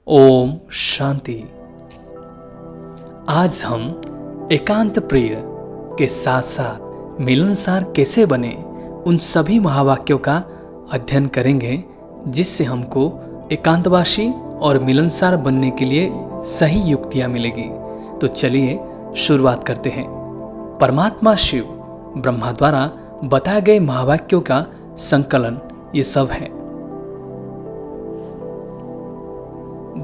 ओम शांति। आज हम एकांत प्रिय के साथ साथ मिलनसार कैसे बने उन सभी महावाक्यों का अध्ययन करेंगे, जिससे हमको एकांतवासी और मिलनसार बनने के लिए सही युक्तियां मिलेगी। तो चलिए शुरुआत करते हैं। परमात्मा शिव ब्रह्मा द्वारा बताए गए महावाक्यों का संकलन ये सब है।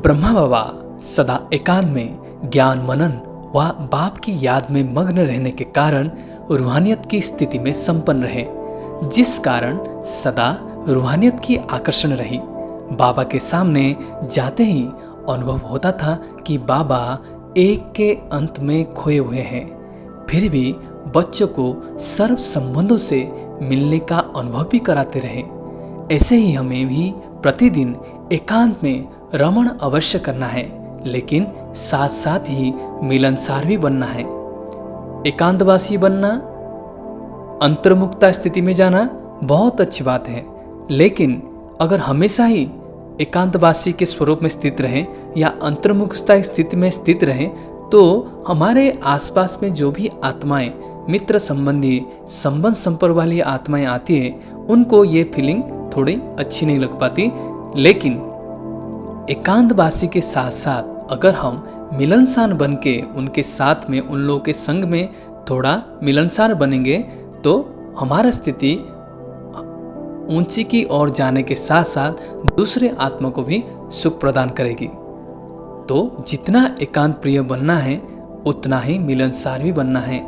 ब्रह्मा बाबा सदा एकांत में ज्ञान मनन व बाप की याद में मग्न रहने के कारण रूहानियत की स्थिति में संपन्न रहे, जिस कारण सदा रूहानियत की आकर्षण रही। बाबा के सामने जाते ही अनुभव होता था कि बाबा एक के अंत में खोए हुए हैं। फिर भी बच्चों को सर्व संबंधों से मिलने का अनुभव भी कराते रहे। ऐसे ही हमें भी प्रतिदिन एकांत में रमण अवश्य करना है, लेकिन साथ साथ ही मिलनसार भी बनना है। एकांतवासी बनना, अंतर्मुखता स्थिति में जाना बहुत अच्छी बात है, लेकिन अगर हमेशा ही एकांतवासी के स्वरूप में स्थित रहें या अंतर्मुखता स्थिति में स्थित रहें, तो हमारे आसपास में जो भी आत्माएं, मित्र संबंधी संबंध संपर्क वाली आत्माएं आती है, उनको ये फीलिंग थोड़ी अच्छी नहीं लग पाती। लेकिन एकांतवासी के साथ साथ अगर हम मिलनसार बन के उनके साथ में, उन लोगों के संग में थोड़ा मिलनसार बनेंगे, तो हमारा स्थिति ऊंची की ओर जाने के साथ साथ दूसरे आत्मा को भी सुख प्रदान करेगी। तो जितना एकांत प्रिय बनना है, उतना ही मिलनसार भी बनना है।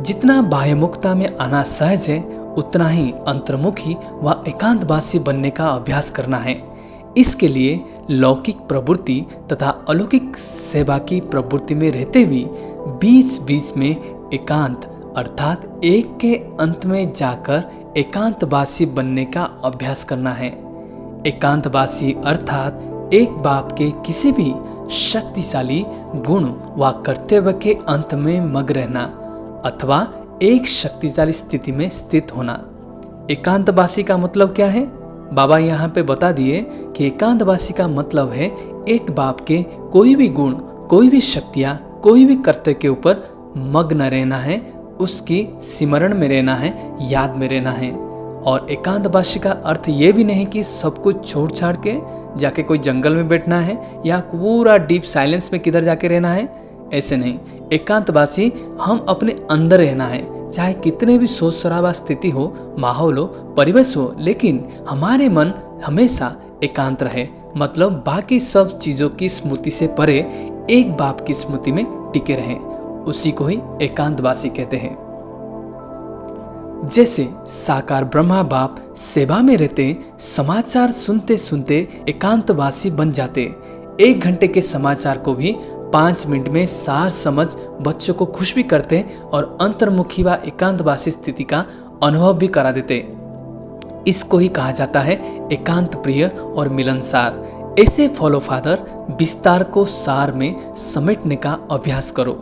जितना बाह्यमुखता में आना सहज है, उतना ही अंतर्मुखी व एकांतवासी बनने का अभ्यास करना है। इसके लिए लौकिक प्रवृत्ति तथा अलौकिक सेवा की प्रवृत्ति में रहते हुए बीच बीच में एकांत अर्थात एक के अंत में जाकर एकांतवासी बनने का अभ्यास करना है। एकांतवासी अर्थात एक बाप के किसी भी शक्तिशाली गुण व कर्तव्य के अंत में मग्न रहना अथवा एक शक्तिशाली स्थिति में स्थित होना। एकांतवासी का मतलब क्या है? बाबा यहाँ पे बता दिए कि एकांतवासी का मतलब है एक बाप के कोई भी गुण, कोई भी शक्तियाँ, कोई भी कर्तव्य के ऊपर मग्न रहना है, उसकी सिमरण में रहना है, याद में रहना है। और एकांतवासी का अर्थ ये भी नहीं कि सब कुछ छोड़ छाड़ के जाके कोई जंगल में बैठना है या पूरा डीप साइलेंस में किधर जाके रहना है, ऐसे नहीं। एकांतवासी हम अपने अंदर रहना है, चाहे कितने भी शोर शराबा स्थिति हो, माहौल हो, परिवेश हो, लेकिन हमारे मन हमेशा एकांत रहे। मतलब बाकी सब चीजों की स्मृति से परे एक बाप की स्मृति में टिके रहें, उसी को ही एकांतवासी कहते हैं। जैसे साकार ब्रह्मा बाप सेवा में रहते, समाचार सुनते सुनते एकांतवासी बन जाते। 1 घंटे के समाचार को भी 5 मिनट में सार समझ बच्चों को खुश भी करते और अंतर्मुखी व एकांतवासी स्थिति का अनुभव भी करा देते। इसको ही कहा जाता है एकांत प्रिय और मिलनसार। ऐसे फॉलो फादर विस्तार को सार में समेटने का अभ्यास करो।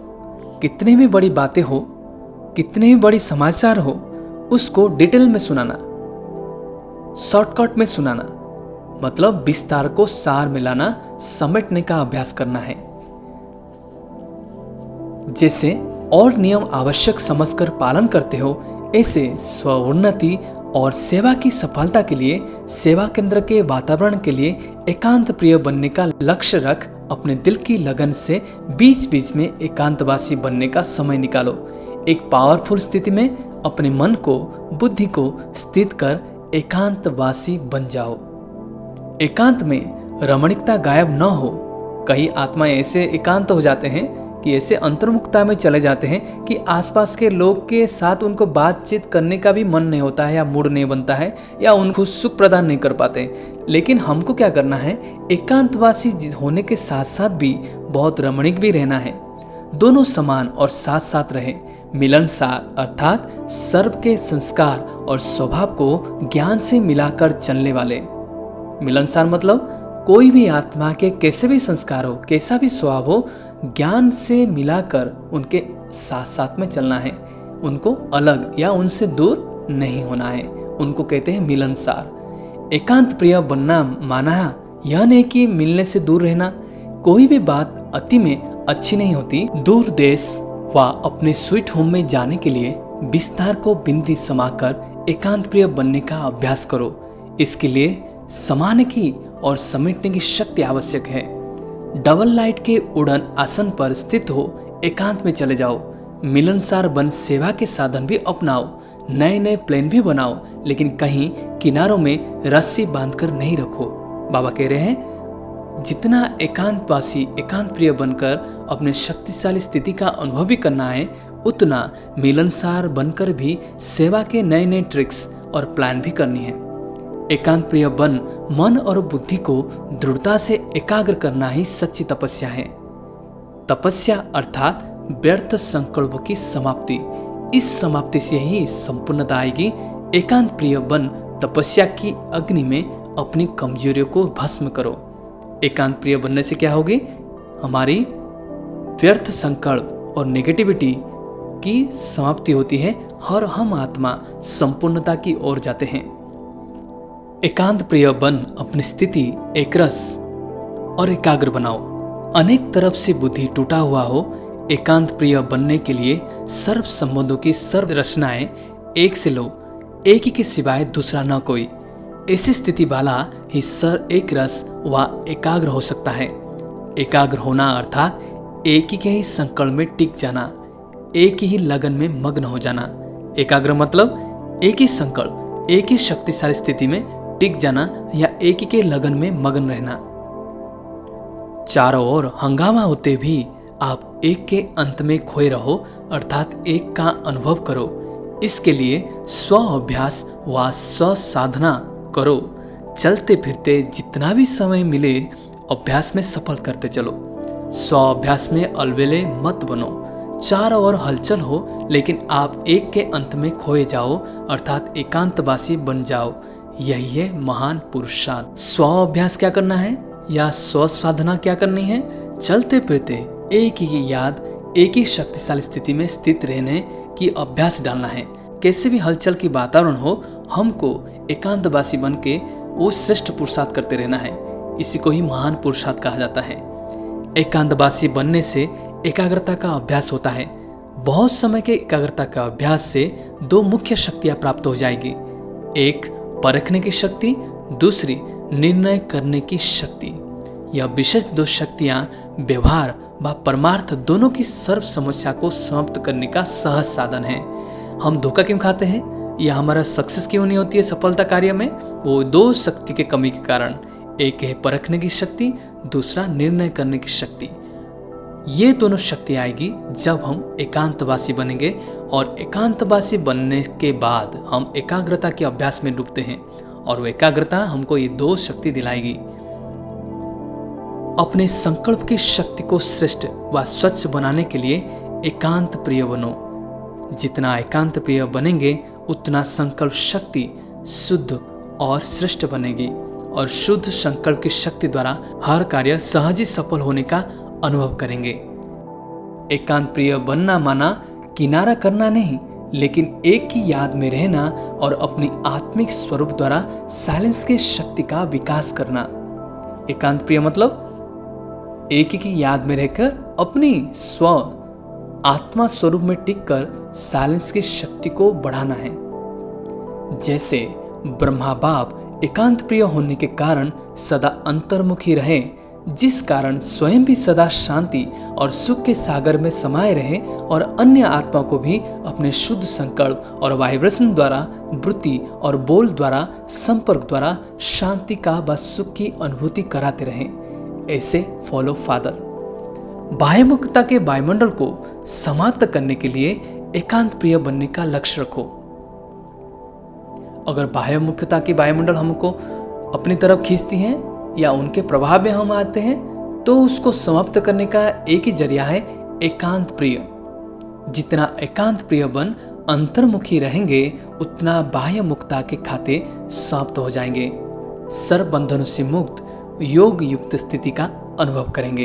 कितने भी बड़ी बातें हो, कितने भी बड़ी समाचार हो, उसको डिटेल में सुनाना, शॉर्टकट में सुनाना, मतलब विस्तार को सार में लाना, समेटने का अभ्यास करना है। जैसे और नियम आवश्यक समझकर पालन करते हो, ऐसे स्वोन्नति और सेवा की सफलता के लिए, सेवा केंद्र के वातावरण के लिए एकांत प्रिय बनने का लक्ष्य रख अपने दिल की लगन से बीच बीच में एकांतवासी बनने का समय निकालो। एक पावरफुल स्थिति में अपने मन को, बुद्धि को स्थित कर एकांतवासी बन जाओ। एकांत में रमणीकता गायब न हो। कई आत्माएं ऐसे एकांत हो जाते हैं कि ऐसे अंतर्मुखता में चले जाते हैं कि आसपास के लोग के साथ उनको बातचीत करने का भी मन नहीं होता है, या मूड नहीं बनता है, या उनको सुख प्रदान नहीं कर पाते। लेकिन हमको क्या करना है? एकांतवासी होने के साथ साथ भी बहुत रमणीक भी रहना है। दोनों समान और साथ साथ रहे। मिलनसार अर्थात सर्व के संस्कार और स्वभाव को ज्ञान से मिलाकर चलने वाले। मिलनसार मतलब कोई भी आत्मा के कैसे भी संस्कार हो, कैसा भी स्वभाव हो, ज्ञान से मिलाकर उनके साथ साथ में चलना है। उनको अलग या उनसे दूर नहीं होना है। उनको कहते हैं मिलनसार। एकांत प्रिय बनना माना यह नहीं कि मिलने से दूर रहना, कोई भी बात अति में अच्छी नहीं होती। दूर देश व अपने स्वीट होम में जाने के लिए विस्तार को बिंदी समाकर एकांत प्रिय बनने का अभ्यास करो। इसके लिए समाने की और समेटने की शक्ति आवश्यक है। डबल लाइट के उड़न आसन पर स्थित हो एकांत में चले जाओ। मिलनसार बन सेवा के साधन भी अपनाओ। नए नए प्लान भी बनाओ, लेकिन कहीं किनारों में रस्सी बांधकर नहीं रखो। बाबा कह रहे हैं जितना एकांतवासी एकांत प्रिय बनकर अपने शक्तिशाली स्थिति का अनुभव भी करना है, उतना मिलनसार बनकर भी सेवा के नए नए ट्रिक्स और प्लान भी करनी है। एकांत प्रिय बन मन और बुद्धि को दृढ़ता से एकाग्र करना ही सच्ची तपस्या है। तपस्या अर्थात व्यर्थ संकल्प की समाप्ति। इस समाप्ति से ही संपूर्णता आएगी। एकांत प्रिय बन तपस्या की अग्नि में अपनी कमजोरियों को भस्म करो। एकांत प्रिय बनने से क्या होगी? हमारी व्यर्थ संकल्प और नेगेटिविटी की समाप्ति होती है और हम आत्मा संपूर्णता की ओर जाते हैं। एकांत प्रिय बन अपनी स्थिति एकरस और एकाग्र बनाओ। अनेक तरफ से बुद्धि टूटा हुआ हो, एकांत प्रिय बनने के लिए सर्व संबंधों की सर्व रचनाएं एक से लो, एक ही के सिवाय दूसरा न कोई। ऐसी स्थिति वाला ही सर एक रस व एकाग्र हो सकता है। एकाग्र होना अर्थात एक ही के ही संकल्प में टिक जाना, एक ही लगन में मग्न हो जाना। एकाग्र मतलब एक ही संकल्प, एक ही शक्तिशाली स्थिति में टिक जाना या एक ही के लगन में मग्न रहना। चारों ओर हंगामा होते भी आप एक के अंत में खोए रहो, अर्थात एक का अनुभव करो। इसके लिए स्व अभ्यास व स्व साधना करो। चलते फिरते जितना भी समय मिले अभ्यास में सफल करते चलो। स्व अभ्यास में अलबेले मत बनो। चारों ओर हलचल हो, लेकिन आप एक के अंत में खोए जाओ, अर्थात एकांतवासी बन जाओ। यही है महान पुरुषार्थ। स्व अभ्यास क्या करना है या स्व साधना क्या करनी है? चलते फिरते एक ही याद, एक ही शक्तिशाली स्थिति में स्थित रहने की अभ्यास डालना है। कैसे भी हलचल की वातावरण हो, हमको एकांतवासी बन के वो श्रेष्ठ पुरुषार्थ करते रहना है। इसी को ही महान पुरुषार्थ कहा जाता है। एकांतवासी बनने से एकाग्रता का अभ्यास होता है। बहुत समय के एकाग्रता का अभ्यास से दो मुख्य शक्तियां प्राप्त हो जाएगी। एक परखने की शक्ति, दूसरी निर्णय करने की शक्ति। यह विशेष दो शक्तियां व्यवहार व परमार्थ दोनों की सर्व समस्या को समाप्त करने का सहज साधन है। हम धोखा क्यों खाते हैं या हमारा सक्सेस क्यों नहीं होती है सफलता कार्य में? वो दो शक्ति के कमी के कारण। एक है परखने की शक्ति, दूसरा निर्णय करने की शक्ति। ये दोनों शक्ति आएगी जब हम एकांतवासी बनेंगे, और एकांतवासी बनने के बाद हम एकाग्रता के अभ्यास में डूबते हैं, और वो एकाग्रता हमको ये दो शक्ति दिलाएगी। अपने संकल्प की शक्ति को श्रेष्ठ व स्वच्छ बनाने के लिए एकांत प्रिय बनो। जितना एकांत प्रिय बनेंगे, उतना संकल्प शक्ति शुद्ध और श्रेष्ठ बनेगी, और शुद्ध संकल्प की शक्ति द्वारा हर कार्य सहज ही सफल होने का अनुभव करेंगे। एकांत प्रिय बनना माना किनारा करना नहीं, लेकिन एक ही याद में रहना और अपनी आत्मिक स्वरूप द्वारा साइलेंस की शक्ति का विकास करना। एकांत प्रिय मतलब एक ही की याद में रहकर अपनी स्व आत्मा स्वरूप में टिककर साइलेंस की शक्ति को बढ़ाना है। जैसे ब्रह्मा बाप एकांत प्रिय होने के कारण सदा अंतर्मुखी रहे, जिस कारण स्वयं भी सदा शांति और सुख के सागर में समाये रहे, और अन्य आत्मा को भी अपने शुद्ध संकल्प और वाइब्रेशन द्वारा, वृत्ति और बोल द्वारा, संपर्क द्वारा शांति का व सुख की अनुभूति कराते रहे। ऐसे फॉलो फादर। बाह्यमुखता के वायुमंडल को समाप्त करने के लिए एकांत प्रिय बनने का लक्ष्य रखो। अगर बाह्यमुखता की वायुमंडल हमको अपनी तरफ खींचती हैं या उनके प्रभाव में हम आते हैं, तो उसको समाप्त करने का एक ही जरिया है एकांत प्रिय। जितना एकांत प्रिय बन अंतर्मुखी रहेंगे, उतना बाह्य मुक्ता के खाते समाप्त हो जाएंगे। सर्व बंधनों से मुक्त योग युक्त स्थिति का अनुभव करेंगे।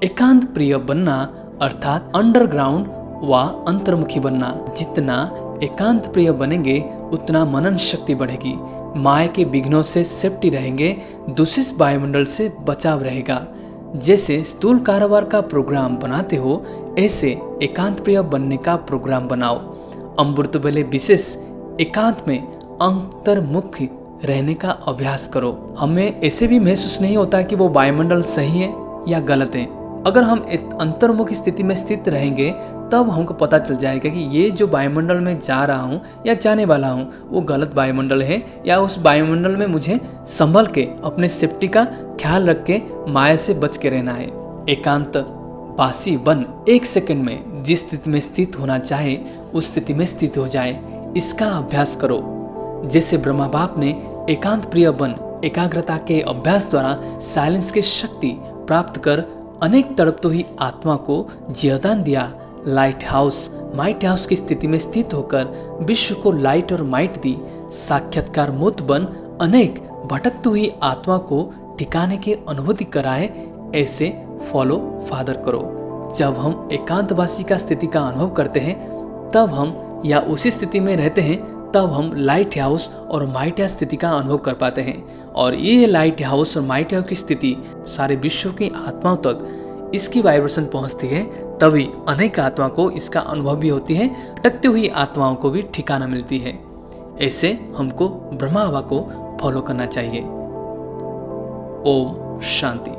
एकांत प्रिय बनना अर्थात अंडरग्राउंड व अंतर्मुखी बनना। जितना एकांत प्रिय बनेंगे, उतना मनन शक्ति बढ़ेगी। माया के विघ्नों से सेफ्टी रहेंगे, दूषित वायुमंडल से बचाव रहेगा। जैसे स्थूल कारोबार का प्रोग्राम बनाते हो, ऐसे एकांत प्रिय बनने का प्रोग्राम बनाओ। अमृत वेले विशेष एकांत में अंतर्मुखी रहने का अभ्यास करो। हमें ऐसे भी महसूस नहीं होता कि वो वायुमंडल सही है या गलत है। अगर हम अंतर्मुख स्थिति में स्थित रहेंगे तब हमको पता चल जाएगा कि ये जो वायुमंडल में जा रहा हूँ या जाने वाला हूँ वो गलत वायुमंडल है, या उस वायुमंडल में मुझे संभल के अपने सेफ्टी का ख्याल रख के माया से बच के रहना है। एकांत वासी बन 1 सेकंड में जिस स्थिति में स्थित होना चाहे उस स्थिति में स्थित हो जाए, इसका अभ्यास करो। जैसे ब्रह्मा बाप ने एकांत प्रिय बन एकाग्रता के अभ्यास द्वारा साइलेंस की शक्ति प्राप्त कर अनेक तड़पती हुई आत्मा को जीवदान दिया। लाइट हाउस माइट हाउस की स्थिति में स्थित होकर विश्व को लाइट और माइट दी। साक्षात्कार मुक्त बन अनेक भटकती हुई आत्मा को ठिकाने की अनुभूति कराए। ऐसे फॉलो फादर करो। जब हम एकांतवासी का स्थिति का अनुभव करते हैं तब हम या उसी स्थिति में रहते हैं तब हम लाइट हाउस और माइट हाउस स्थिति का अनुभव कर पाते हैं। और ये लाइट हाउस और माइट हाउस की स्थिति सारे विश्व की आत्माओं तक इसकी वाइब्रेशन पहुंचती है, तभी अनेक आत्मा को इसका अनुभव भी होती है, भटकती हुई आत्माओं को भी ठिकाना मिलती है। ऐसे हमको ब्रह्मा बाबा को फॉलो करना चाहिए। ओम शांति।